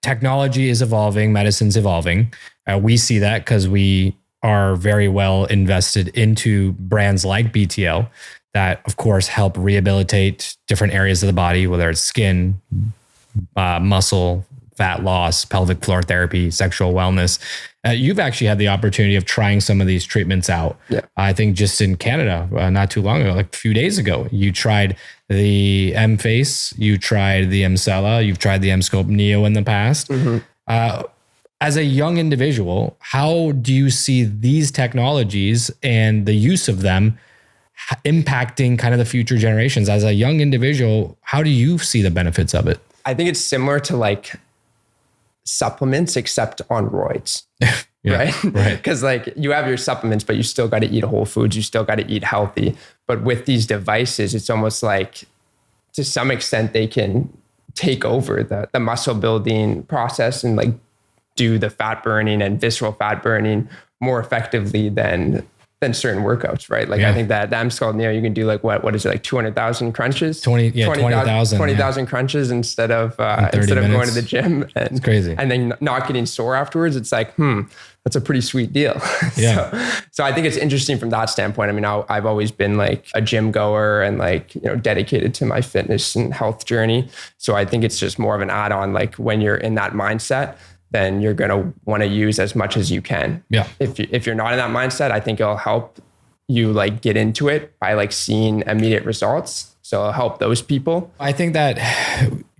technology is evolving, medicine's evolving. We see that because we are very well invested into brands like BTL that, of course, help rehabilitate different areas of the body, whether it's skin, muscle, fat loss, pelvic floor therapy, sexual wellness. You've actually had the opportunity of trying some of these treatments out. Yeah. I think just in Canada, not too long ago, like a few days ago, you tried the M-Face, you tried the M-Cella, you've tried the M-Scope Neo in the past. As a young individual, how do you see these technologies and the use of them impacting kind of the future generations? As a young individual, how do you see the benefits of it? I think it's similar to like supplements, except on roids. Right? Because like you have your supplements, but you still got to eat whole foods. You still got to eat healthy. But with these devices, it's almost like to some extent they can take over the muscle building process and like do the fat burning and visceral fat burning more effectively than certain workouts, right? Like I think that the M-Skull Neo, you can do like what is it, like 200,000 crunches? 20,000 crunches instead of going to the gym. And, it's crazy. And then not getting sore afterwards. It's like, that's a pretty sweet deal. So I think it's interesting from that standpoint. I mean, I've always been like a gym goer and like, dedicated to my fitness and health journey. So I think it's just more of an add-on, like when you're in that mindset, then you're going to want to use as much as you can. Yeah. If you're not in that mindset, I think it'll help you like get into it by like seeing immediate results. So it'll help those people. I think that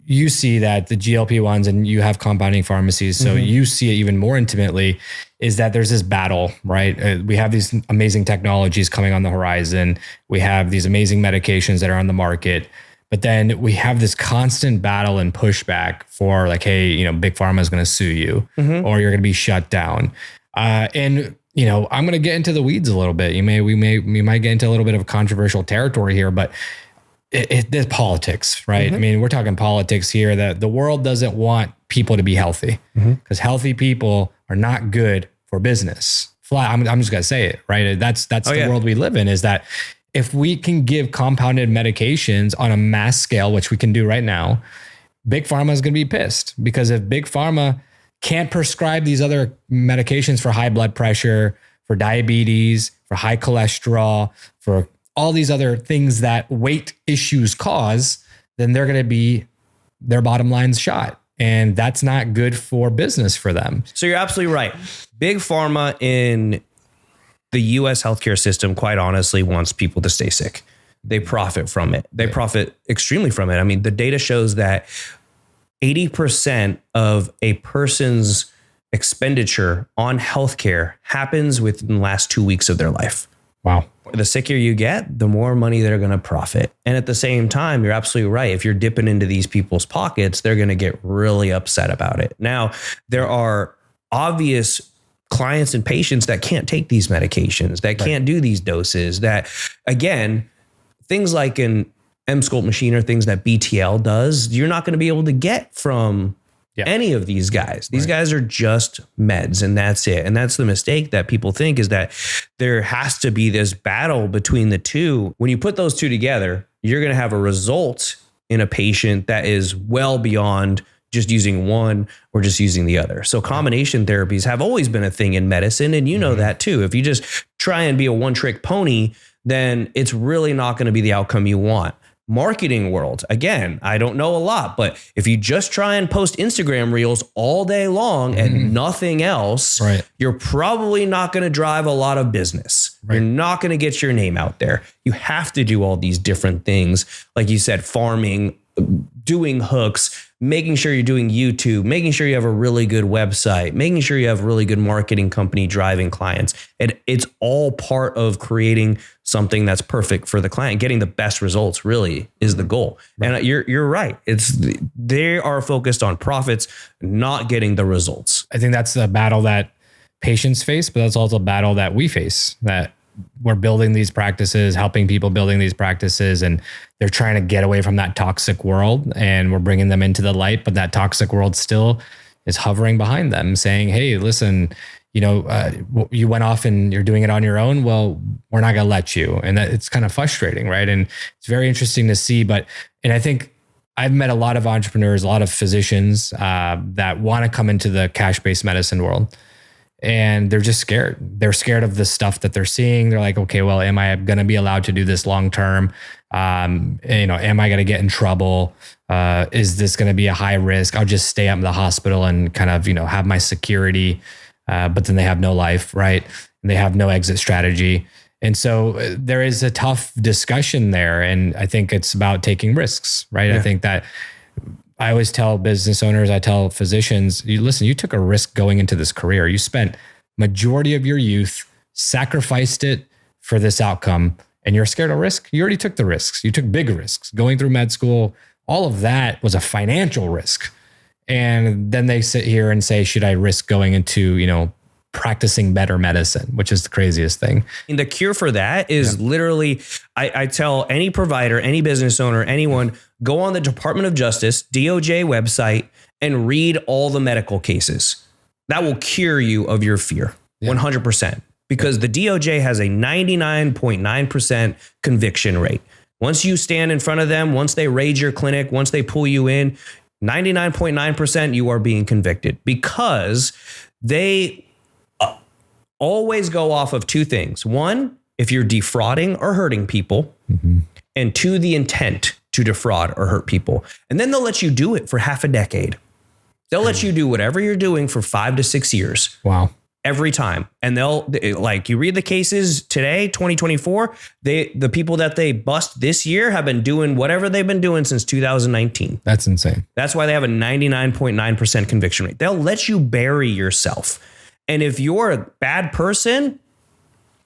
you see that the GLP-1s, and you have compounding pharmacies, so you see it even more intimately, is that there's this battle, right? We have these amazing technologies coming on the horizon. We have these amazing medications that are on the market. But then we have this constant battle and pushback for like, hey, Big Pharma is going to sue you or you're going to be shut down. And I'm going to get into the weeds a little bit. We might get into a little bit of controversial territory here, but there's politics, right? I mean, we're talking politics here, that the world doesn't want people to be healthy because healthy people are not good for business. I'm just going to say it, right? That's the world we live in, is that if we can give compounded medications on a mass scale, which we can do right now, Big Pharma is going to be pissed, because if Big Pharma can't prescribe these other medications for high blood pressure, for diabetes, for high cholesterol, for all these other things that weight issues cause, then they're going to be, their bottom line's shot. And that's not good for business for them. So you're absolutely right. Big Pharma in the US healthcare system, quite honestly, wants people to stay sick. They profit from it. They profit extremely from it. I mean, the data shows that 80% of a person's expenditure on healthcare happens within the last 2 weeks of their life. Wow. The sicker you get, the more money they're going to profit. And at the same time, you're absolutely right. If you're dipping into these people's pockets, they're going to get really upset about it. Now, there are obvious clients and patients that can't take these medications, that can't do these doses, that, again, things like an M-Sculpt machine or things that BTL does, you're not going to be able to get from any of these guys. These guys are just meds, and that's it. And that's the mistake that people think, is that there has to be this battle between the two. When you put those two together, you're going to have a result in a patient that is well beyond just using one or just using the other. So combination therapies have always been a thing in medicine. And you know that too. If you just try and be a one-trick pony, then it's really not going to be the outcome you want. Marketing world, again, I don't know a lot, but if you just try and post Instagram reels all day long and nothing else, you're probably not going to drive a lot of business. You're not going to get your name out there. You have to do all these different things. Like you said, farming, doing hooks, making sure you're doing YouTube, making sure you have a really good website, making sure you have a really good marketing company driving clients. And it's all part of creating something that's perfect for the client. Getting the best results really is the goal. And you're right. They are focused on profits, not getting the results. I think that's the battle that patients face, but that's also a battle that we face, that we're building these practices, helping people building these practices, and they're trying to get away from that toxic world, and we're bringing them into the light, but that toxic world still is hovering behind them, saying, hey, listen, you went off and you're doing it on your own. Well, we're not going to let you. And that it's kind of frustrating, right? And it's very interesting to see, and I think I've met a lot of entrepreneurs, a lot of physicians that want to come into the cash-based medicine world, and they're just scared. They're scared of the stuff that they're seeing. They're like, okay, well, am I going to be allowed to do this long-term? Am I going to get in trouble? Is this going to be a high risk? I'll just stay up in the hospital and kind of, have my security. But then they have no life, right? And they have no exit strategy. And so there is a tough discussion there. And I think it's about taking risks, right? Yeah. I think that I always tell business owners, I tell physicians, you took a risk going into this career. You spent majority of your youth, sacrificed it for this outcome, and you're scared of risk. You already took the risks. You took big risks going through med school. All of that was a financial risk. And then they sit here and say, should I risk going into, practicing better medicine, which is the craziest thing. And the cure for that is literally, I tell any provider, any business owner, anyone, go on the Department of Justice, DOJ website, and read all the medical cases. That will cure you of your fear, 100%. Because the DOJ has a 99.9% conviction rate. Once you stand in front of them, once they raid your clinic, once they pull you in, 99.9% you are being convicted, because they always go off of two things. One, if you're defrauding or hurting people, and two, the intent to defraud or hurt people. And then they'll let you do it for half a decade. They'll let you do whatever you're doing for 5 to 6 years. Wow. Every time. And they'll, like, you read the cases today, 2024, the people that they bust this year have been doing whatever they've been doing since 2019. That's insane. That's why they have a 99.9% conviction rate. They'll let you bury yourself. And if you're a bad person,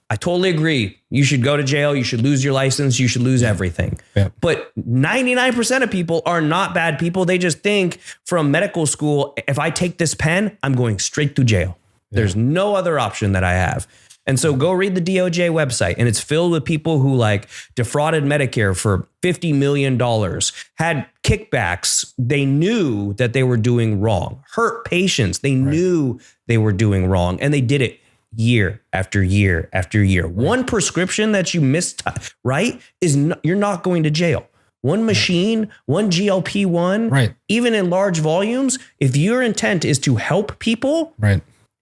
I totally agree. You should go to jail. You should lose your license. You should lose everything. Yeah. But 99% of people are not bad people. They just think from medical school, if I take this pen, I'm going straight to jail. There's no other option that I have. And so go read the DOJ website, and it's filled with people who defrauded Medicare for $50 million, had kickbacks. They knew that they were doing wrong, hurt patients. They knew they were doing wrong, and they did it year after year after year. One prescription that you missed, you're not going to jail. One machine, one GLP-1, even in large volumes, if your intent is to help people,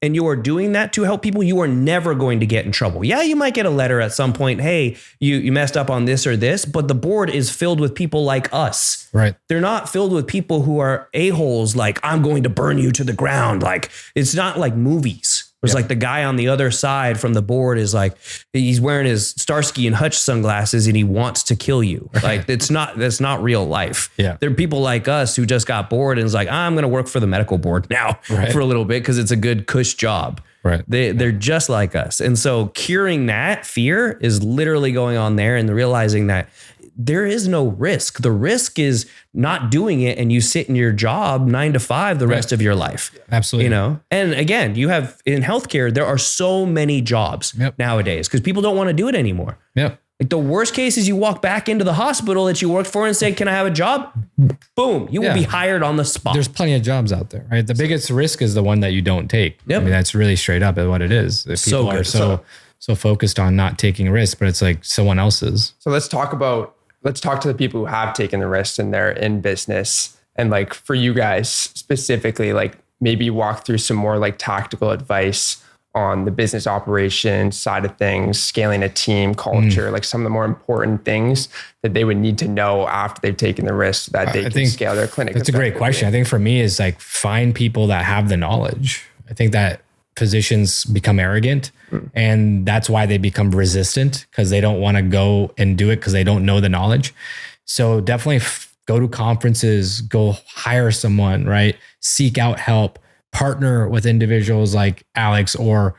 and you are doing that to help people, you are never going to get in trouble. Yeah, you might get a letter at some point. Hey, you messed up on this or this, but the board is filled with people like us. They're not filled with people who are a-holes like, I'm going to burn you to the ground. It's not like movies. There's the guy on the other side from the board is he's wearing his Starsky and Hutch sunglasses and he wants to kill you. That's not real life. There are people like us who just got bored and is I'm going to work for the medical board now for a little bit because it's a good cush job. They're just like us. And so curing that fear is literally going on there and realizing that there is no risk. The risk is not doing it and you sit in your job 9 to 5 the rest of your life. Absolutely. And again, you have in healthcare, there are so many jobs nowadays because people don't want to do it anymore. The worst case is you walk back into the hospital that you worked for and say, can I have a job? Boom. You will be hired on the spot. There's plenty of jobs out there, right? The biggest risk is the one that you don't take. I mean, that's really straight up what it is. If people are so focused on not taking risks, but it's like someone else's. So let's talk to the people who have taken the risks and they're in business. And for you guys specifically, maybe walk through some more tactical advice on the business operations side of things, scaling a team, culture, some of the more important things that they would need to know after they've taken the risk so that they can scale their clinic. That's a great question. I think for me is find people that have the knowledge. I think that physicians become arrogant and that's why they become resistant because they don't want to go and do it because they don't know the knowledge. So definitely go to conferences, go hire someone, seek out help, partner with individuals like Alex or,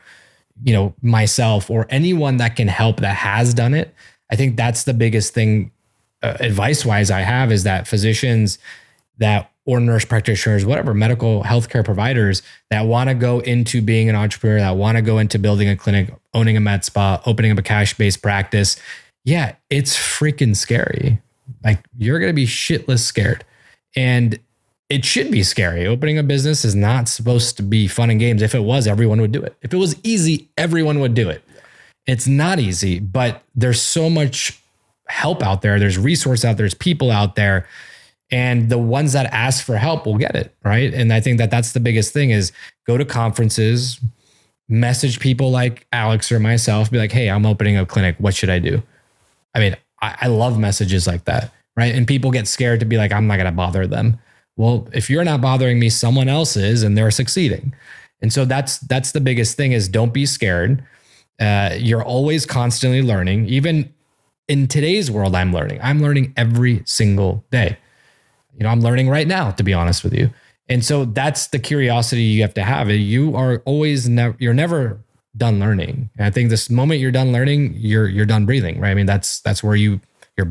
myself or anyone that can help that has done it. I think that's the biggest thing advice wise I have is that physicians or nurse practitioners, whatever, medical healthcare providers that want to go into being an entrepreneur, that want to go into building a clinic, owning a med spa, opening up a cash-based practice. Yeah, it's freaking scary. You're going to be shitless scared. And it should be scary. Opening a business is not supposed to be fun and games. If it was, everyone would do it. If it was easy, everyone would do it. It's not easy, but there's so much help out there. There's resource out there. There's people out there. And the ones that ask for help will get it, right? And I think that that's the biggest thing is go to conferences, message people like Alex or myself, be like, hey, I'm opening a clinic. What should I do? I mean, I love messages like that, right? And people get scared to be like, I'm not going to bother them. Well, if you're not bothering me, someone else is, and they're succeeding. And so that's the biggest thing is don't be scared. You're always constantly learning. Even in today's world, I'm learning every single day. I'm learning right now, to be honest with you. And so that's the curiosity you have to have. You are always you're never done learning. And I think this moment you're done learning, you're done breathing, right? I mean, that's where your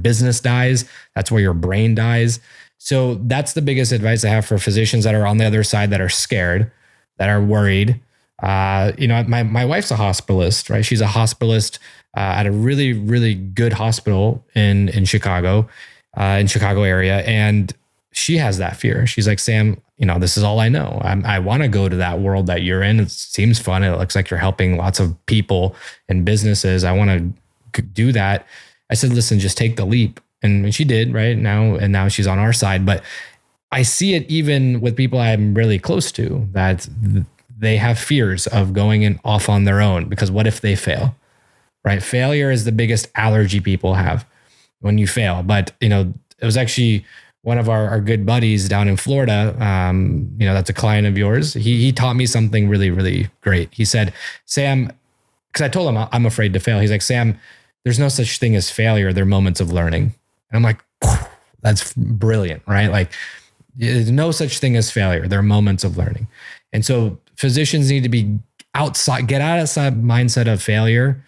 business dies. That's where your brain dies. So that's the biggest advice I have for physicians that are on the other side, that are scared, that are worried. My wife's a hospitalist, right? She's a hospitalist at a really, really good hospital in Chicago area. And she has that fear. She's like, Sam, this is all I know. I want to go to that world that you're in. It seems fun. It looks like you're helping lots of people and businesses. I want to do that. I said, listen, just take the leap. And she did, right? Now she's on our side. But I see it even with people I'm really close to, that they have fears of going off on their own, because what if they fail, right? Failure is the biggest allergy people have when you fail. But, it was actually one of our good buddies down in Florida, that's a client of yours. He taught me something really, really great. He said, Sam, because I told him I'm afraid to fail. He's like, Sam, there's no such thing as failure. They're moments of learning. And I'm like, that's brilliant, right? Like, there's no such thing as failure. They're moments of learning. And so physicians need to be get out of that mindset of failure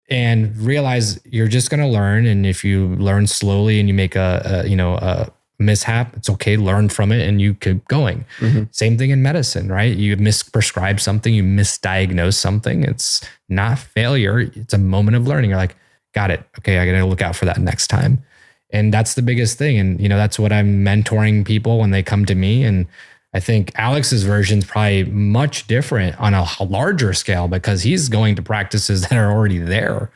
and realize you're just going to learn. And if you learn slowly and you make a mishap, it's okay. Learn from it and you keep going. Mm-hmm. Same thing in medicine, right? You misprescribe something, you misdiagnose something. It's not failure. It's a moment of learning. You're like, got it. Okay. I got to look out for that next time. And that's the biggest thing. And, that's what I'm mentoring people when they come to me. And I think Alex's version is probably much different on a larger scale, because he's going to practices that are already there.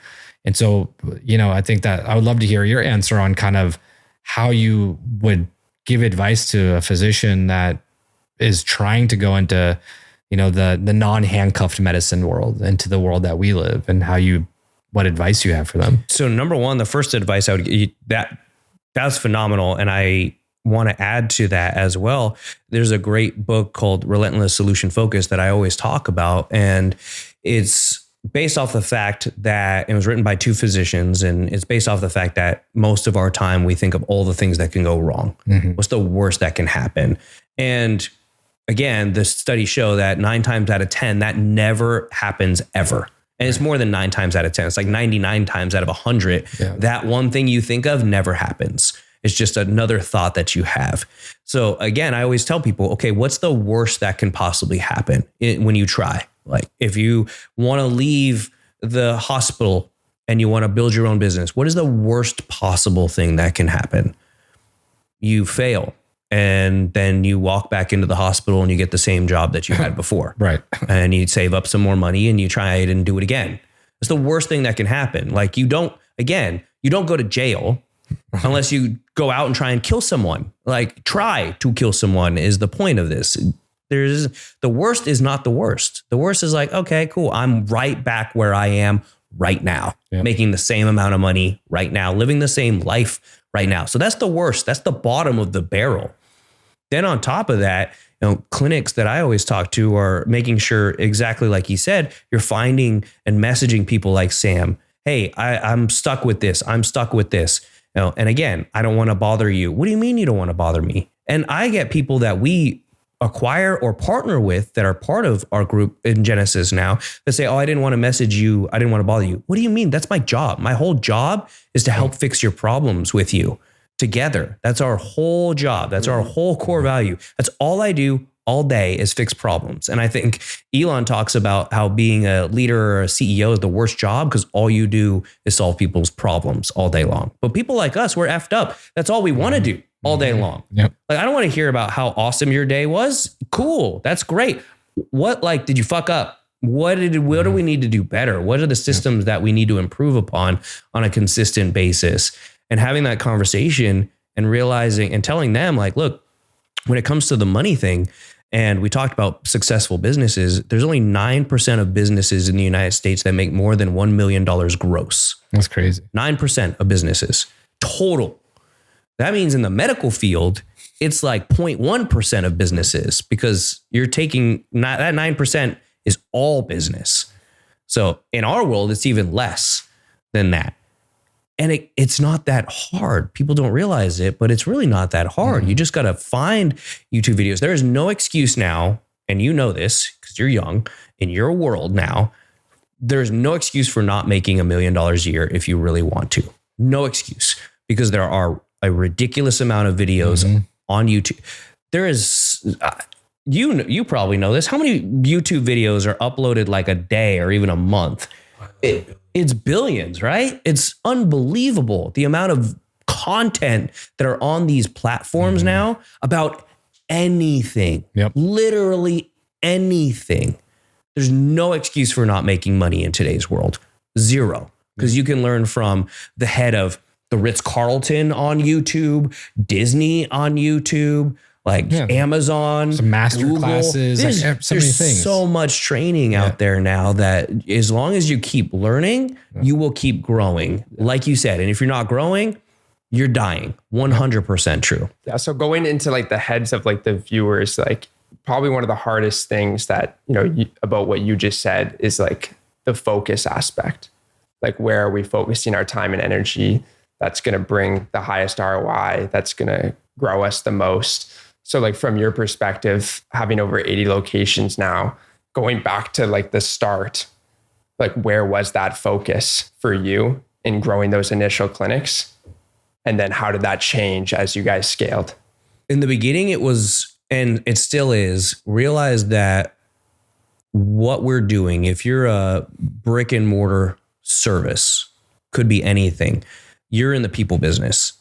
And so, I think that I would love to hear your answer on kind of how you would give advice to a physician that is trying to go into, the non-handcuffed medicine world, into the world that we live, and what advice you have for them. So number one, the first advice I would give, that's phenomenal. And I want to add to that as well. There's a great book called Relentless Solution Focus that I always talk about. And it's based off the fact that it was written by two physicians, and it's based off the fact that most of our time we think of all the things that can go wrong. Mm-hmm. What's the worst that can happen? And again, the studies show that 9 times out of 10, that never happens ever. And it's more than 9 times out of 10. It's like 99 times out of 100. Yeah. That one thing you think of never happens. It's just another thought that you have. So again, I always tell people, okay, what's the worst that can possibly happen when you try? Like if you want to leave the hospital and you want to build your own business, what is the worst possible thing that can happen? You fail. And then you walk back into the hospital and you get the same job that you had before. Right. And you save up some more money and you try it and do it again. It's the worst thing that can happen. Like you don't go to jail unless you go out and try and kill someone. Like try to kill someone is the point of this. The worst is not the worst. The worst is like, okay, cool. I'm right back where I am right now, making the same amount of money right now, living the same life right now. So that's the worst. That's the bottom of the barrel. Then on top of that, clinics that I always talk to are making sure, exactly like he said, you're finding and messaging people like Sam. Hey, I'm stuck with this. I'm stuck with this. And again, I don't want to bother you. What do you mean you don't want to bother me? And I get people that we acquire or partner with that are part of our group in Genesis now that say, oh, I didn't want to message you. I didn't want to bother you. What do you mean? That's my job. My whole job is to help fix your problems with you together. That's our whole job. That's our whole core value. That's all I do all day is fix problems. And I think Elon talks about how being a leader or a CEO is the worst job because all you do is solve people's problems all day long. But people like us, we're effed up. That's all we want to do all day long. Yep. Like, I don't want to hear about how awesome your day was. Cool. That's great. What, did you fuck up? What do we need to do better? What are the systems that we need to improve upon on a consistent basis? And having that conversation and realizing and telling them like, look, when it comes to the money thing, and we talked about successful businesses, there's only 9% of businesses in the United States that make more than $1 million gross. That's crazy. 9% of businesses total. That means in the medical field, it's like 0.1% of businesses, because you're taking that 9% is all business. So in our world, it's even less than that. And it's not that hard. People don't realize it, but it's really not that hard. You just got to find YouTube videos. There is no excuse now, and you know this because you're young, in your world now, there's no excuse for not making $1 million a year if you really want to. No excuse, because there are a ridiculous amount of videos on YouTube. There is, you probably know this. How many YouTube videos are uploaded like a day or even a month? It's billions, right? It's unbelievable the amount of content that are on these platforms now about anything, literally anything. There's no excuse for not making money in today's world. Zero. Because you can learn from the head of the Ritz-Carlton on YouTube, Disney on YouTube, like Amazon, some master Google. classes, There's so many things. So much training out there now that as long as you keep learning, you will keep growing. Like you said, and if you're not growing, you're dying. 100% true. Yeah. So going into like the heads of like the viewers, like probably one of the hardest things that, about what you just said is like the focus aspect. Like, where are we focusing our time and energy? That's going to bring the highest ROI. That's going to grow us the most. So like from your perspective, having over 80 locations now, going back to like the start, like where was that focus for you in growing those initial clinics? And then how did that change as you guys scaled? In the beginning, it was, and it still is, realize that what we're doing, if you're a brick and mortar service, could be anything. You're in the people business.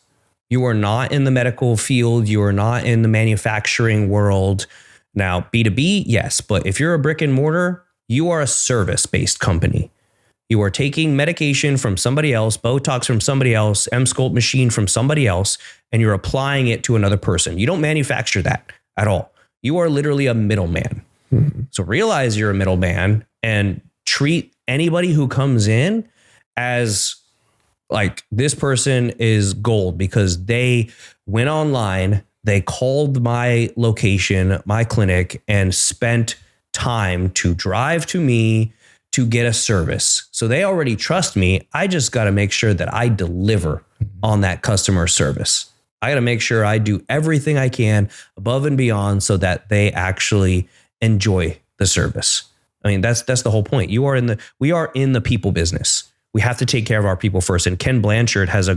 You are not in the medical field. You are not in the manufacturing world. Now, B2B, yes, but if you're a brick and mortar, you are a service-based company. You are taking medication from somebody else, Botox from somebody else, M-Sculpt machine from somebody else, and you're applying it to another person. You don't manufacture that at all. You are literally a middleman. So realize you're a middleman and treat anybody who comes in as like, this person is gold because they went online, they called my location, my clinic, and spent time to drive to me to get a service. So they already trust me. I just got to make sure that I deliver on that customer service. I got to make sure I do everything I can above and beyond so that they actually enjoy the service. I mean, that's the whole point. We are in the people business. We have to take care of our people first. And Ken Blanchard has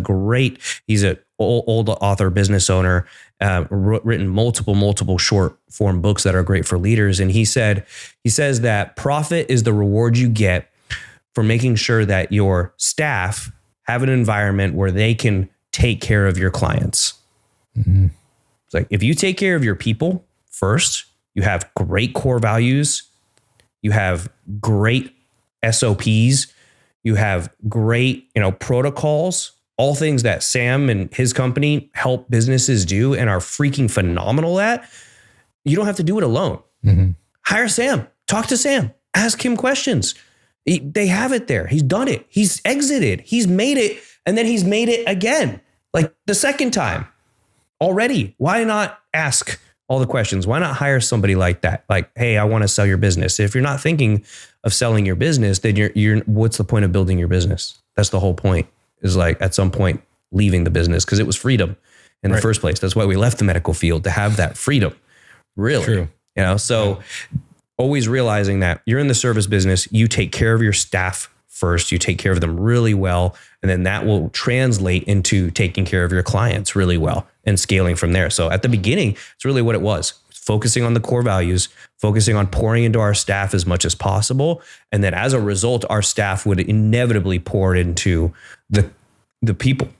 he's an old author, business owner, written multiple short form books that are great for leaders. And he says that profit is the reward you get for making sure that your staff have an environment where they can take care of your clients. It's like, if you take care of your people first, you have great core values, you have great SOPs, you have great, protocols, all things that Sam and his company help businesses do and are freaking phenomenal at. You don't have to do it alone. Hire Sam, talk to Sam, ask him questions. They have it there. He's done it. He's exited. He's made it. And then he's made it again, like the second time already. Why not ask all the questions? Why not hire somebody like that? Like, hey, I want to sell your business. If you're not thinking of selling your business, then you're what's the point of building your business? That's the whole point, is like at some point leaving the business, because it was freedom in the first place. That's why we left the medical field, to have that freedom. Really. True. So always realizing that you're in the service business, you take care of your staff first, you take care of them really well, and then that will translate into taking care of your clients really well and scaling from there. So at the beginning, it's really what it was. Focusing on the core values, focusing on pouring into our staff as much as possible. And then as a result, our staff would inevitably pour into the people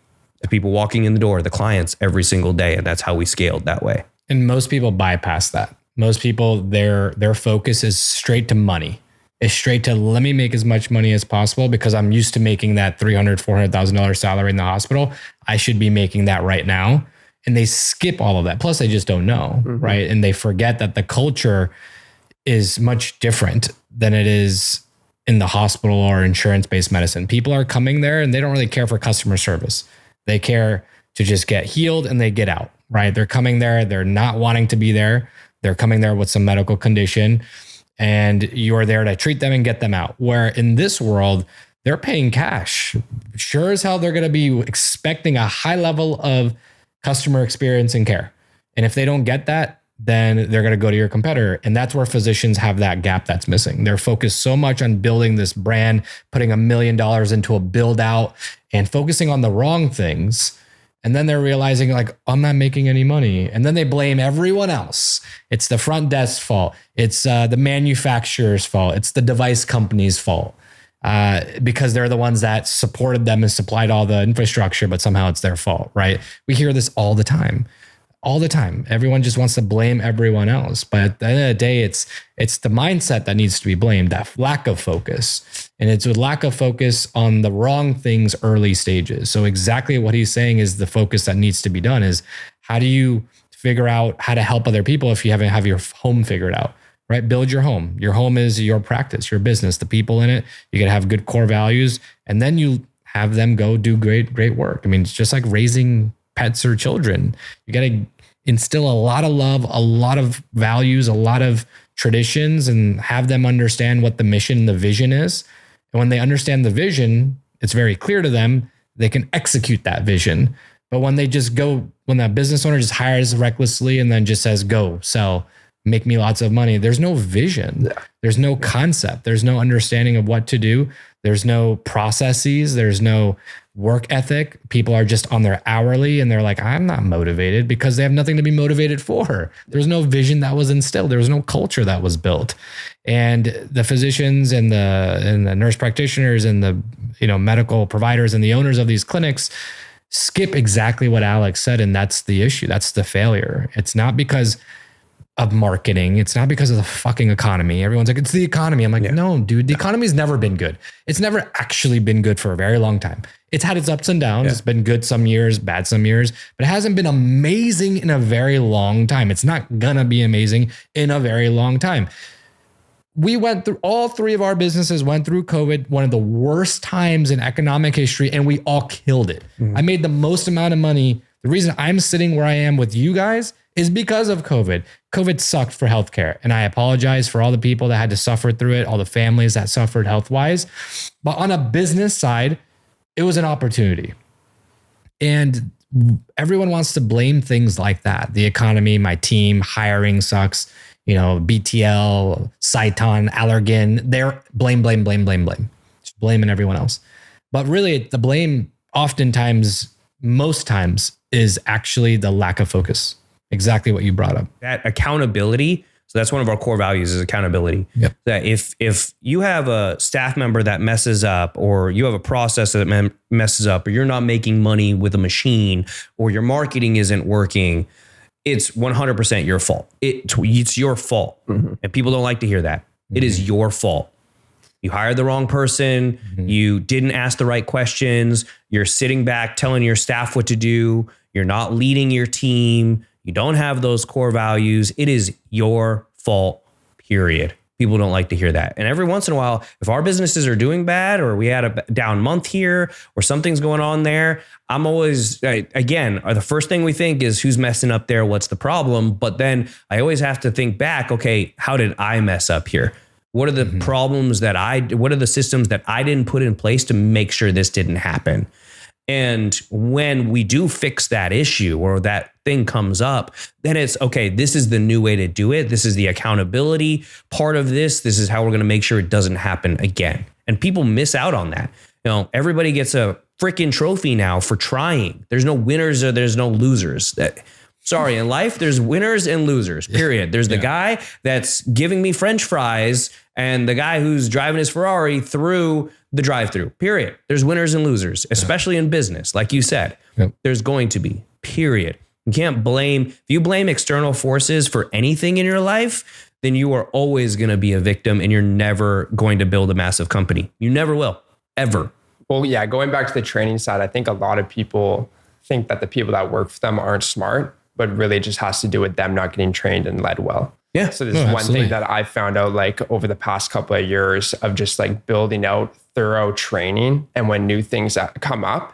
walking in the door, the clients every single day. And that's how we scaled that way. And most people bypass that. Most people, their focus is straight to money. It's straight to, let me make as much money as possible because I'm used to making that $300,000, $400,000 salary in the hospital. I should be making that right now. and they skip all of that. Plus they just don't know, right? And they forget that the culture is much different than it is in the hospital or insurance-based medicine. People are coming there and they don't really care for customer service. They care to just get healed and they get out, right? They're coming there. They're not wanting to be there. They're coming there with some medical condition and you're there to treat them and get them out. Where in this world, they're paying cash. Sure as hell, they're going to be expecting a high level of customer experience and care. And if they don't get that, then they're going to go to your competitor. And that's where physicians have that gap that's missing. They're focused so much on building this brand, putting $1 million into a build out and focusing on the wrong things. And then they're realizing like, I'm not making any money. And then they blame everyone else. It's the front desk's fault. It's the manufacturer's fault. It's the device company's fault. Because they're the ones that supported them and supplied all the infrastructure, but somehow it's their fault, right? We hear this all the time. All the time. Everyone just wants to blame everyone else. But at the end of the day, it's the mindset that needs to be blamed, that lack of focus. And it's a lack of focus on the wrong things early stages. So exactly what he's saying is the focus that needs to be done is how do you figure out how to help other people if you haven't have your home figured out, right? Build your home. Your home is your practice, your business, the people in it. You got to have good core values and then you have them go do great work. I mean, it's just like raising pets or children. You got to instill a lot of love, a lot of values, a lot of traditions, and have them understand what the mission and the vision is. And when they understand the vision, it's very clear to them, they can execute that vision. But when they just go, when that business owner just hires recklessly and then just says, go sell, make me lots of money, there's no vision. Yeah. There's no concept. There's no understanding of what to do. There's no processes. There's no work ethic. People are just on their hourly and they're like, I'm not motivated because they have nothing to be motivated for. There's no vision that was instilled. There was no culture that was built. And the physicians and the nurse practitioners and the medical providers and the owners of these clinics skip exactly what Alex said. And that's the issue. That's the failure. It's not because of marketing. It's not because of the fucking economy. Everyone's like, it's the economy. I'm like, no, dude, the economy's never been good. It's never actually been good for a very long time. It's had its ups and downs. Yeah. It's been good some years, bad some years, but it hasn't been amazing in a very long time. It's not gonna be amazing in a very long time. We went through, all three of our businesses went through COVID, one of the worst times in economic history, and we all killed it. Mm-hmm. I made the most amount of money. The reason I'm sitting where I am with you guys is because of COVID. COVID sucked for healthcare. And I apologize for all the people that had to suffer through it, all the families that suffered health-wise. But on a business side, it was an opportunity. And everyone wants to blame things like that. The economy, my team, hiring sucks, BTL, Sciton, Allergan, they're blame. Just blaming everyone else. But really the blame oftentimes, most times, is actually the lack of focus. Exactly what you brought up. That accountability. So that's one of our core values is accountability. Yep. That if you have a staff member that messes up, or you have a process that messes up, or you're not making money with a machine, or your marketing isn't working, it's 100% your fault. It's your fault. Mm-hmm. And people don't like to hear that. Mm-hmm. It is your fault. You hired the wrong person. Mm-hmm. You didn't ask the right questions. You're sitting back telling your staff what to do. You're not leading your team. You don't have those core values. It is your fault, period. People don't like to hear that. And every once in a while, if our businesses are doing bad, or we had a down month here, or something's going on there, I'm always, again, the first thing we think is who's messing up there? What's the problem? But then I always have to think back, okay, how did I mess up here? What are the problems what are the systems that I didn't put in place to make sure this didn't happen? And when we do fix that issue, or that thing comes up, then it's okay, this is the new way to do it. This is the accountability part of this. This is how we're going to make sure it doesn't happen again. And people miss out on that. Everybody gets a freaking trophy now for trying. There's no winners or there's no losers. Sorry, in life, there's winners and losers, period. There's the guy that's giving me French fries and the guy who's driving his Ferrari through the drive-through, period. There's winners and losers, especially in business. Like you said, there's going to be, period. You can't blame, if you blame external forces for anything in your life, then you are always going to be a victim and you're never going to build a massive company. You never will, ever. Well, yeah, going back to the training side, I think a lot of people think that the people that work for them aren't smart, but really just has to do with them not getting trained and led well. Yeah. So this is one thing that I found out like over the past couple of years of just like building out thorough training. And when new things come up,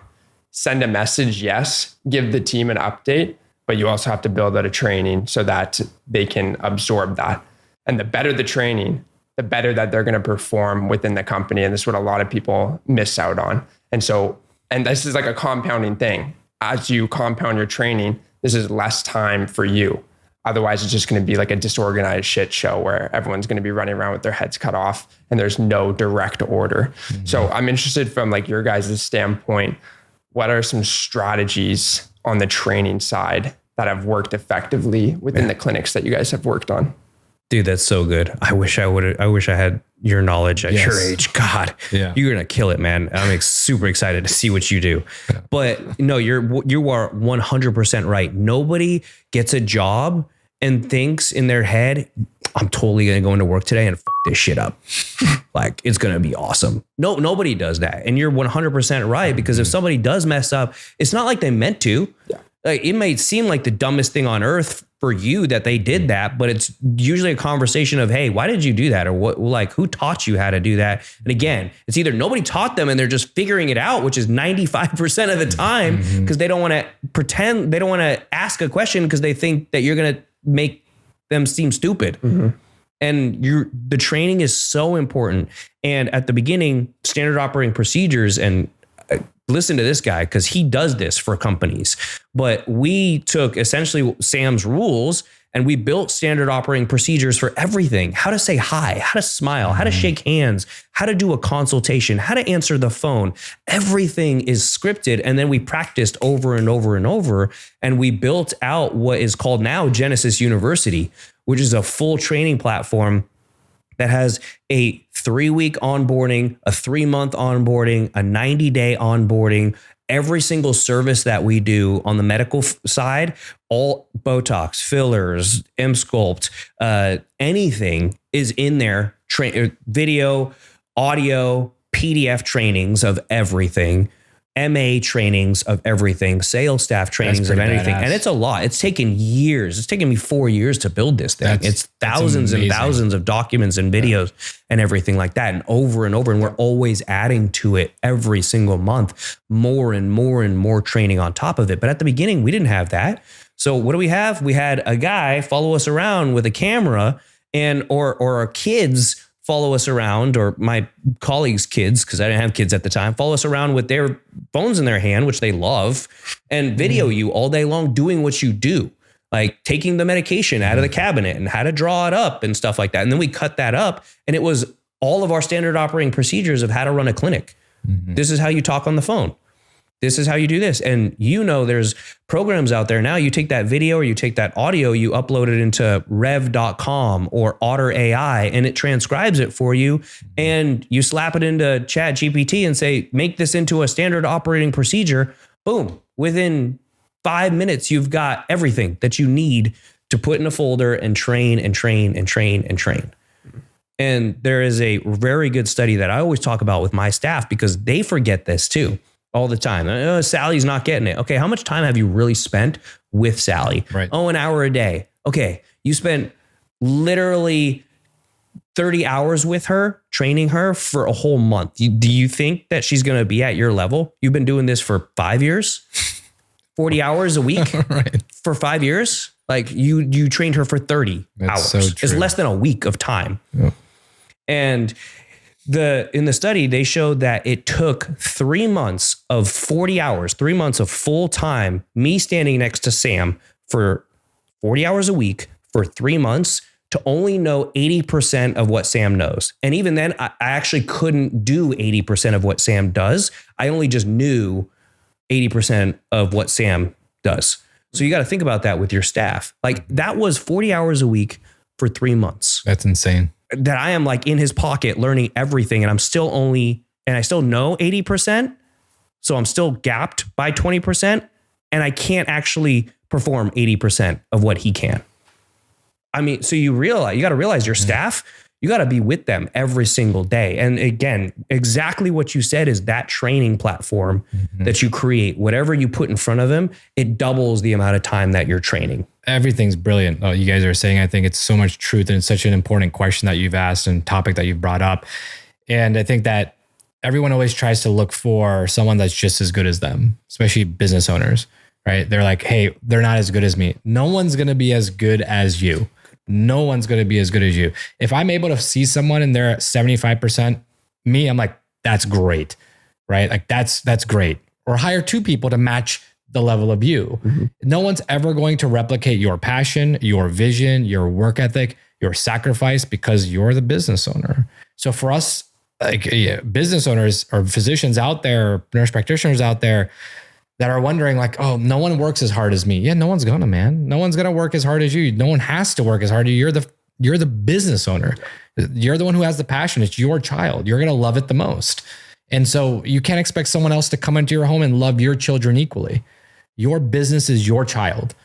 send a message, yes, give the team an update, but you also have to build out a training so that they can absorb that. And the better the training, the better that they're going to perform within the company. And this is what a lot of people miss out on. And this is like a compounding thing. As you compound your training, this is less time for you. Otherwise, it's just going to be like a disorganized shit show where everyone's going to be running around with their heads cut off and there's no direct order. Mm-hmm. So I'm interested from like your guys' standpoint, what are some strategies on the training side that have worked effectively within the clinics that you guys have worked on? Dude, that's so good. I wish I had your knowledge at your age. God, you're going to kill it, man. I'm super excited to see what you do. Yeah. But no, you are 100% right. Nobody gets a job and thinks in their head, I'm totally going to go into work today and fuck this shit up. Like, it's going to be awesome. No, nobody does that. And you're 100% right, because if somebody does mess up, it's not like they meant to. Yeah. Like, it may seem like the dumbest thing on earth for you that they did that, but it's usually a conversation of, hey, why did you do that? Or what, like, who taught you how to do that? And again, it's either nobody taught them and they're just figuring it out, which is 95% of the time, because they don't want to pretend, they don't want to ask a question because they think that you're going to make them seem stupid. Mm-hmm. And the training is so important. And at the beginning, standard operating procedures, and listen to this guy because he does this for companies. But we took essentially Sam's rules and we built standard operating procedures for everything. How to say hi, how to smile, how to shake hands, how to do a consultation, how to answer the phone. Everything is scripted. And then we practiced over and over and over. And we built out what is called now Genesis University, which is a full training platform that has a 3-week onboarding, a 3-month onboarding, a 90-day onboarding. Every single service that we do on the medical side, all Botox, fillers, M-Sculpt, anything is in there. Video, audio, PDF trainings of everything, MA trainings of everything, sales staff trainings of anything. Badass. And it's a lot. It's taken years. It's taken me 4 years to build this thing. It's thousands and thousands of documents and videos and everything like that. And over. And we're always adding to it every single month, more and more and more training on top of it. But at the beginning, we didn't have that. So what do we have? We had a guy follow us around with a camera or our kids follow us around, or my colleagues' kids, because I didn't have kids at the time, follow us around with their phones in their hand, which they love, and video you all day long doing what you do, like taking the medication out of the cabinet and how to draw it up and stuff like that. And then we cut that up, and it was all of our standard operating procedures of how to run a clinic. Mm-hmm. This is how you talk on the phone. This is how you do this. And there's programs out there now. You take that video or you take that audio, you upload it into rev.com or Otter AI, and it transcribes it for you. And you slap it into Chat GPT and say, make this into a standard operating procedure. Boom. Within 5 minutes, you've got everything that you need to put in a folder and train and train and train and train. And there is a very good study that I always talk about with my staff, because they forget this too. All the time. Sally's not getting it. Okay, how much time have you really spent with Sally? Right. Oh, an hour a day. Okay, you spent literally 30 hours with her, training her for a whole month. Do you think that she's going to be at your level? You've been doing this for 5 years, 40 hours a week right. for 5 years. Like you trained her for 30 hours. So it's less than a week of time. Yep. And in the study, they showed that it took 3 months of 40 hours, 3 months of full time, me standing next to Sam for 40 hours a week for 3 months to only know 80% of what Sam knows. And even then, I actually couldn't do 80% of what Sam does. I only just knew 80% of what Sam does. So you got to think about that with your staff. Like, that was 40 hours a week for 3 months. That's insane. That I am like in his pocket learning everything, and I still know 80%. So I'm still gapped by 20%, and I can't actually perform 80% of what he can. I mean, so you got to realize your staff, You got to be with them every single day. And again, exactly what you said is that training platform that you create, whatever you put in front of them, it doubles the amount of time that you're training. Everything's brilliant. You guys are saying, I think it's so much truth, and it's such an important question that you've asked and topic that you've brought up. And I think that everyone always tries to look for someone that's just as good as them, especially business owners, right? They're like, hey, they're not as good as me. No one's going to be as good as you. No one's going to be as good as you. If I'm able to see someone and they're at 75% me, I'm like, that's great, right? Like that's great. Or hire 2 people to match the level of you. No one's ever going to replicate your passion, your vision, your work ethic, your sacrifice, because you're the business owner. So for us, like business owners or physicians out there, nurse practitioners out there that are wondering like, oh, no one works as hard as me. Yeah, no one's gonna, man. No one's gonna work as hard as you. No one has to work as hard as you. You're the business owner. You're the one who has the passion. It's your child. You're gonna love it the most. And so you can't expect someone else to come into your home and love your children equally. Your business is your child.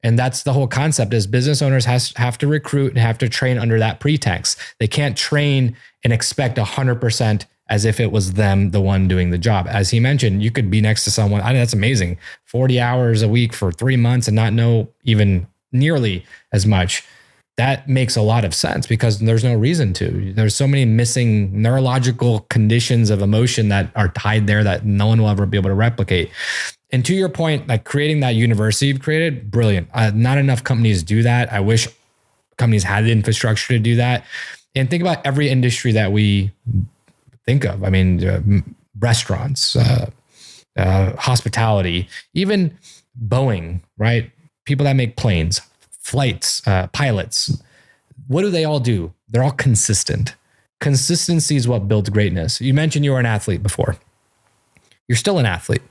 And that's the whole concept, is business owners have to recruit and have to train under that pretext. They can't train and expect 100% as if it was them, the one doing the job. As he mentioned, you could be next to someone, that's amazing, 40 hours a week for 3 months and not know even nearly as much. That makes a lot of sense because there's no reason to. There's so many missing neurological conditions of emotion that are tied there that no one will ever be able to replicate. And to your point, like creating that university you've created, brilliant. Not enough companies do that. I wish companies had the infrastructure to do that. And think about every industry that we think of. I mean, restaurants, hospitality, even Boeing, right? People that make planes, flights, pilots. What do they all do? They're all consistent. Consistency is what builds greatness. You mentioned you were an athlete before. You're still an athlete.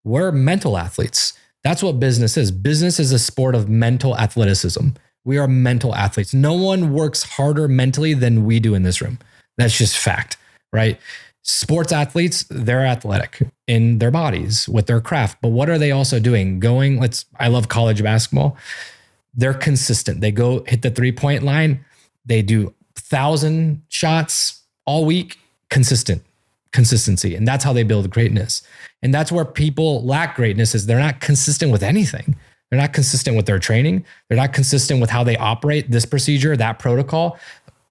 We're mental athletes. That's what business is. Business is a sport of mental athleticism. We are mental athletes. No one works harder mentally than we do in this room. That's just fact, right? Sports athletes, they're athletic in their bodies with their craft. But what are they also doing? I love college basketball. They're consistent. They go hit the 3-point line. They do 1,000 shots all week, consistency. And that's how they build greatness. And that's where people lack greatness, is they're not consistent with anything. They're not consistent with their training. They're not consistent with how they operate this procedure, that protocol.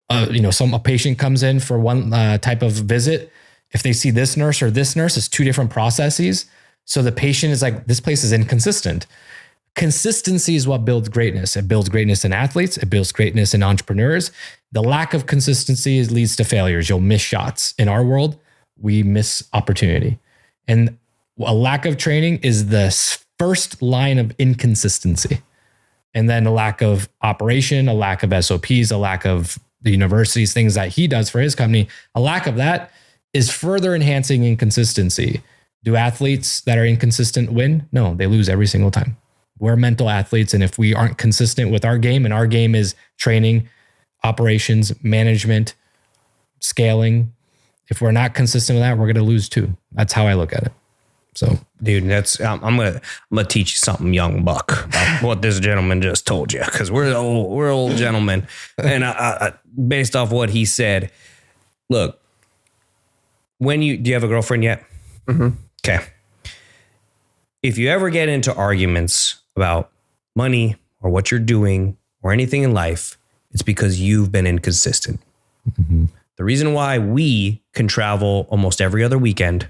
A patient comes in for one type of visit. If they see this nurse or this nurse, it's 2 different processes. So the patient is like, this place is inconsistent. Consistency is what builds greatness. It builds greatness in athletes. It builds greatness in entrepreneurs. The lack of consistency leads to failures. You'll miss shots. In our world, we miss opportunity. And a lack of training is the first line of inconsistency. And then a lack of operation, a lack of SOPs, a lack of the universities, things that he does for his company, a lack of that is further enhancing inconsistency. Do athletes that are inconsistent win? No, they lose every single time. We're mental athletes. And if we aren't consistent with our game, and our game is training, operations, management, scaling, if we're not consistent with that, we're going to lose too. That's how I look at it. So, dude, I'm gonna teach you something, young buck, about what this gentleman just told you, because we're old gentlemen, and I, based off what he said, look, do you have a girlfriend yet? Mm-hmm. Okay. If you ever get into arguments about money or what you're doing or anything in life, it's because you've been inconsistent. Mm-hmm. The reason why we can travel almost every other weekend,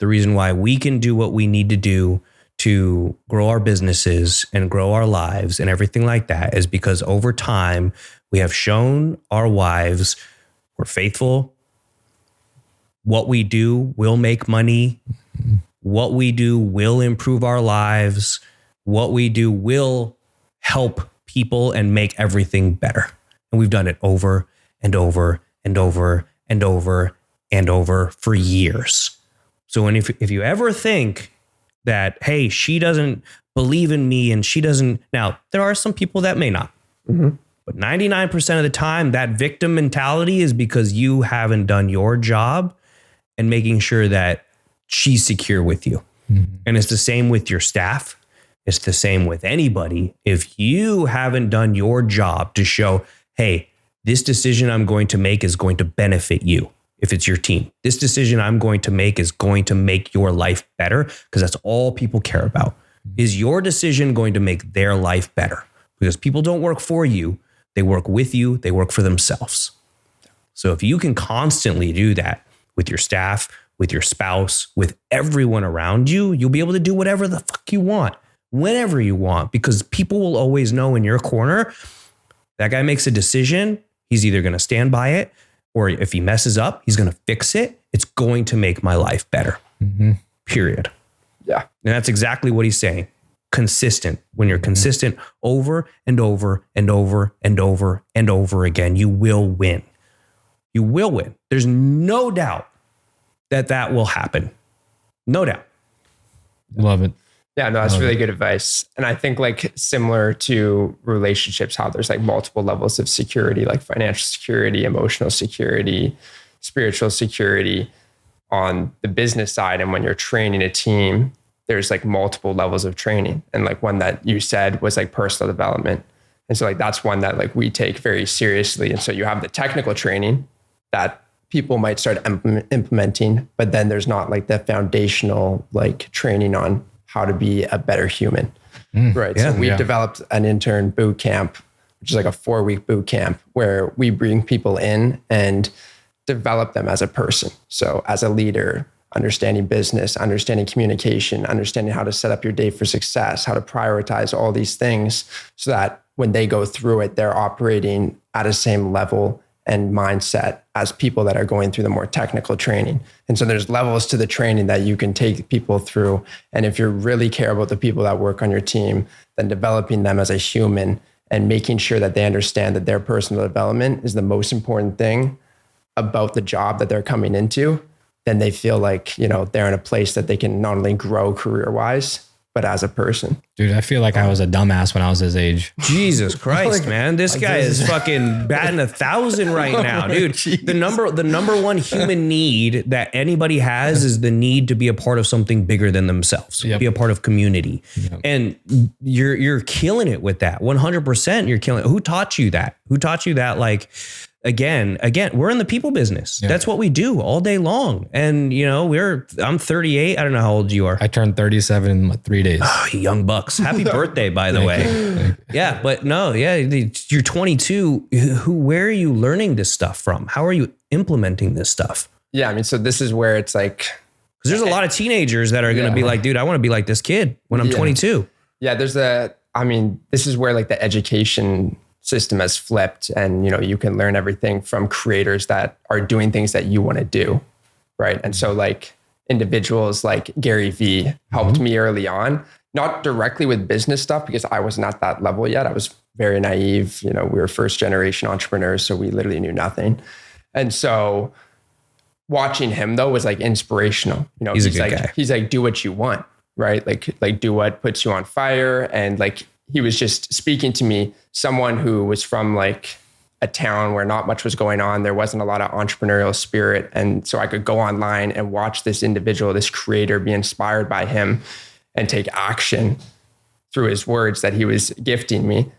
the reason why we can do what we need to do to grow our businesses and grow our lives and everything like that, is because over time we have shown our wives we're faithful. What we do will make money. What we do will improve our lives. What we do will help people and make everything better. And we've done it over and over and over and over and over for years. So if you ever think that, hey, she doesn't believe in me and she doesn't, now there are some people that may not, but 99% of the time that victim mentality is because you haven't done your job and making sure that she's secure with you. And it's the same with your staff. It's the same with anybody. If you haven't done your job to show, hey, This decision I'm going to make is going to benefit you if it's your team. This decision I'm going to make is going to make your life better, because that's all people care about. Is your decision going to make their life better? Because people don't work for you. They work with you. They work for themselves. So if you can constantly do that with your staff, with your spouse, with everyone around you, you'll be able to do whatever the fuck you want, whenever you want, because people will always know in your corner, that guy makes a decision. He's either going to stand by it, or if he messes up, he's going to fix it. It's going to make my life better. Period. Yeah. And that's exactly what he's saying. Consistent. When you're consistent over and over and over and over and over again, you will win. You will win. There's no doubt that will happen. No doubt. Love it. Yeah, no, that's really good advice. And I think like similar to relationships, how there's like multiple levels of security, like financial security, emotional security, spiritual security on the business side. And when you're training a team, there's like multiple levels of training. And like one that you said was like personal development. And so like that's one that like we take very seriously. And so you have the technical training that people might start implementing, but then there's not like the foundational like training on how to be a better human. Right. Yeah, so we've developed an intern boot camp, which is like a 4-week boot camp where we bring people in and develop them as a person. So as a leader, understanding business, understanding communication, understanding how to set up your day for success, how to prioritize all these things so that when they go through it, they're operating at a same level and mindset as people that are going through the more technical training. And so there's levels to the training that you can take people through. And if you really care about the people that work on your team, then developing them as a human and making sure that they understand that their personal development is the most important thing about the job that they're coming into, then they feel like, you know, they're in a place that they can not only grow career-wise, but as a person. Dude, I feel like I was a dumbass when I was his age. Jesus Christ, man. This guy is fucking batting 1,000 right now, dude. The number one human need that anybody has is the need to be a part of something bigger than themselves, be a part of community. And you're killing it with that. 100% you're killing it. Who taught you that? Who taught you that? Like, Again, we're in the people business. Yeah. That's what we do all day long. And, you know, I'm 38. I don't know how old you are. I turned 37 in 3 days. Oh, young bucks. Happy birthday, by the way. Yeah, but no, yeah, you're 22. Where are you learning this stuff from? How are you implementing this stuff? Yeah, I mean, so this is where it's like, because there's a lot of teenagers that are going to be like, dude, I want to be like this kid when I'm 22. Yeah, this is where like the education system has flipped, and you know, you can learn everything from creators that are doing things that you want to do, right? And so like individuals like Gary Vee helped me early on, not directly with business stuff because I wasn't at that level yet. I was very naive. You know, we were first generation entrepreneurs, so we literally knew nothing. And so watching him though was like inspirational. You know, he's a good guy. He's like, do what you want, right? Like do what puts you on fire. And like, he was just speaking to me, someone who was from like a town where not much was going on. There wasn't a lot of entrepreneurial spirit. And so I could go online and watch this individual, this creator, be inspired by him and take action through his words that he was gifting me.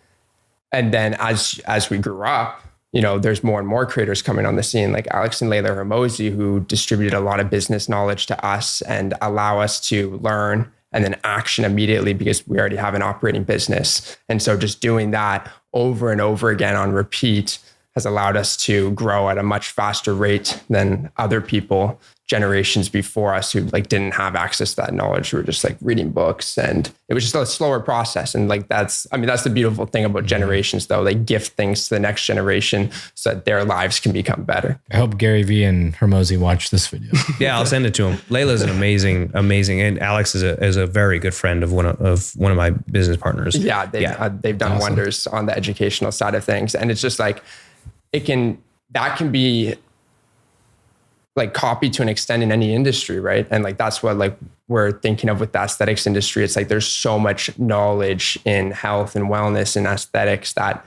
And then as we grew up, you know, there's more and more creators coming on the scene, like Alex and Layla Hermosi, who distributed a lot of business knowledge to us and allow us to learn and then action immediately because we already have an operating business. And so just doing that over and over again on repeat has allowed us to grow at a much faster rate than other people, generations before us who like didn't have access to that knowledge. We were just like reading books, and it was just a slower process. And like, that's the beautiful thing about generations though. They gift things to the next generation so that their lives can become better. I hope Gary Vee and Hermosi watch this video. Yeah, I'll send it to him. Layla's an amazing, and Alex is a very good friend of one of my business partners. Yeah, they've done wonders on the educational side of things. And it's just like, that can be like copied to an extent in any industry, right? And like, that's what like we're thinking of with the aesthetics industry. It's like, there's so much knowledge in health and wellness and aesthetics that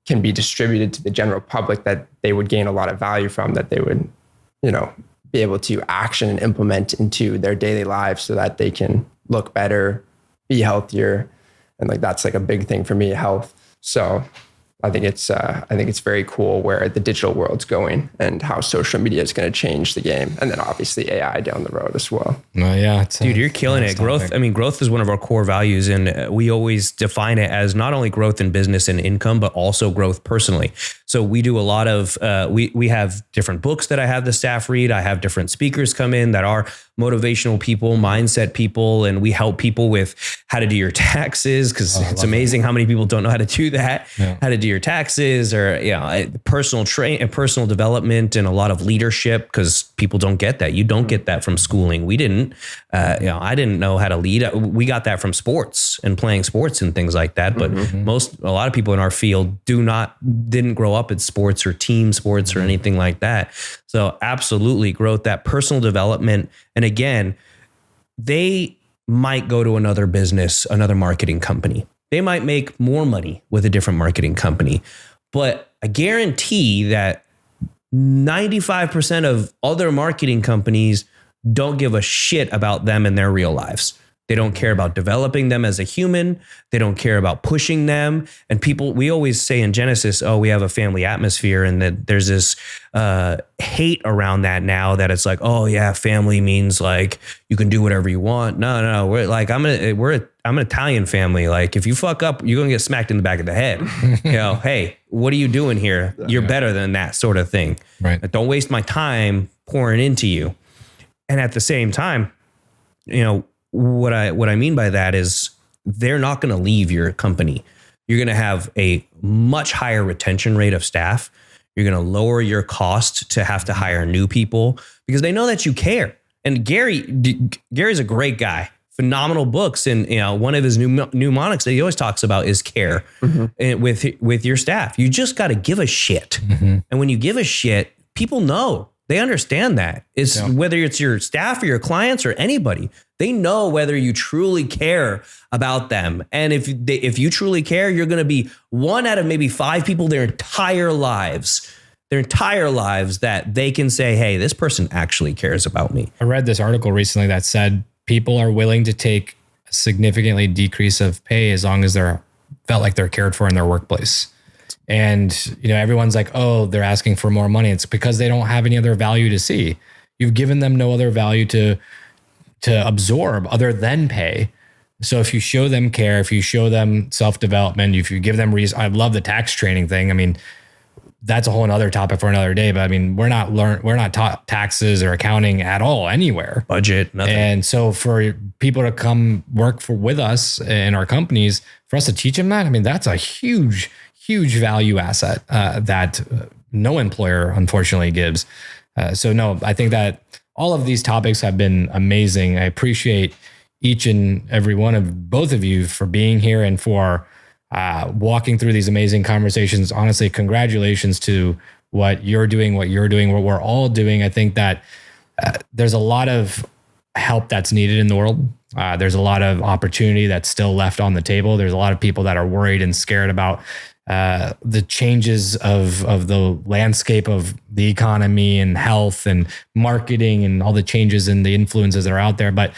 can be distributed to the general public that they would gain a lot of value from, that they would, you know, be able to action and implement into their daily lives so that they can look better, be healthier. And like, that's like a big thing for me, health. So I think it's very cool where the digital world's going and how social media is going to change the game. And then obviously AI down the road as well. Yeah. Dude, you're killing it. Growth. I mean, growth is one of our core values. And we always define it as not only growth in business and income, but also growth personally. So we do a lot of, we have different books that I have the staff read. I have different speakers come in that are motivational people, mindset people, and we help people with how to do your taxes, because it's amazing how many people don't know how to do that, how to do your taxes, or personal development and a lot of leadership, because people don't get that. You don't get that from schooling. We didn't. I didn't know how to lead. We got that from sports and playing sports and things like that. But a lot of people in our field didn't grow up at sports or team sports or anything like that. So absolutely growth, that personal development. And again, they might go to another business, another marketing company. They might make more money with a different marketing company, but I guarantee that 95% of other marketing companies don't give a shit about them in their real lives. They don't care about developing them as a human. They don't care about pushing them. And we always say in Genesis, we have a family atmosphere, and that there's this hate around that now, that it's like, oh yeah, family means like you can do whatever you want. No. We're like, I'm an Italian family. Like if you fuck up, you're going to get smacked in the back of the head. Hey, what are you doing here? You're better than that sort of thing. Right. Don't waste my time pouring into you. And at the same time, what I mean by that is they're not going to leave your company. You're going to have a much higher retention rate of staff. You're going to lower your cost to have to hire new people because they know that you care. And Gary's a great guy, phenomenal books. And one of his mnemonics that he always talks about is care with your staff. You just got to give a shit. And when you give a shit, people know. They understand that. It's whether it's your staff or your clients or anybody, they know whether you truly care about them. And if you truly care, you're going to be one out of maybe 5 people their entire lives that they can say, hey, this person actually cares about me. I read this article recently that said people are willing to take a significantly decrease of pay as long as they're felt like they're cared for in their workplace. And, everyone's like, oh, they're asking for more money. It's because they don't have any other value to see. You've given them no other value to absorb other than pay. So if you show them care, if you show them self-development, if you give them reason, I love the tax training thing. I mean, that's a whole other topic for another day, but I mean, we're not taught taxes or accounting at all anywhere. Budget, nothing. And so for people to come work with us in our companies, for us to teach them that, I mean, that's a huge value asset that no employer unfortunately gives. So no, I think that all of these topics have been amazing. I appreciate each and every one of both of you for being here and for walking through these amazing conversations. Honestly, congratulations to what you're doing, what we're all doing. I think that there's a lot of help that's needed in the world. There's a lot of opportunity that's still left on the table. There's a lot of people that are worried and scared about the changes of the landscape of the economy and health and marketing and all the changes and the influences that are out there. But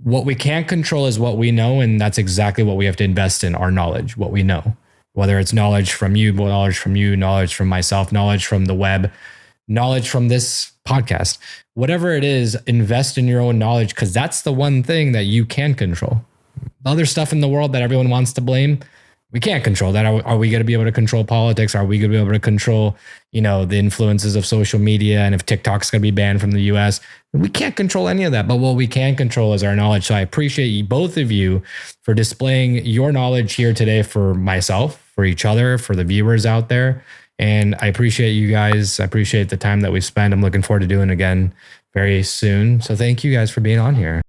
what we can't control is what we know. And that's exactly what we have to invest in, our knowledge, what we know, whether it's knowledge from you, knowledge from myself, knowledge from the web, knowledge from this podcast, whatever it is, invest in your own knowledge, because that's the one thing that you can control. The other stuff in the world that everyone wants to blame, we can't control that. Are we going to be able to control politics? Are we going to be able to control, the influences of social media? And if TikTok's going to be banned from the US, we can't control any of that. But what we can control is our knowledge. So I appreciate you, both of you, for displaying your knowledge here today for myself, for each other, for the viewers out there. And I appreciate you guys. I appreciate the time that we spent. I'm looking forward to doing it again very soon. So thank you guys for being on here.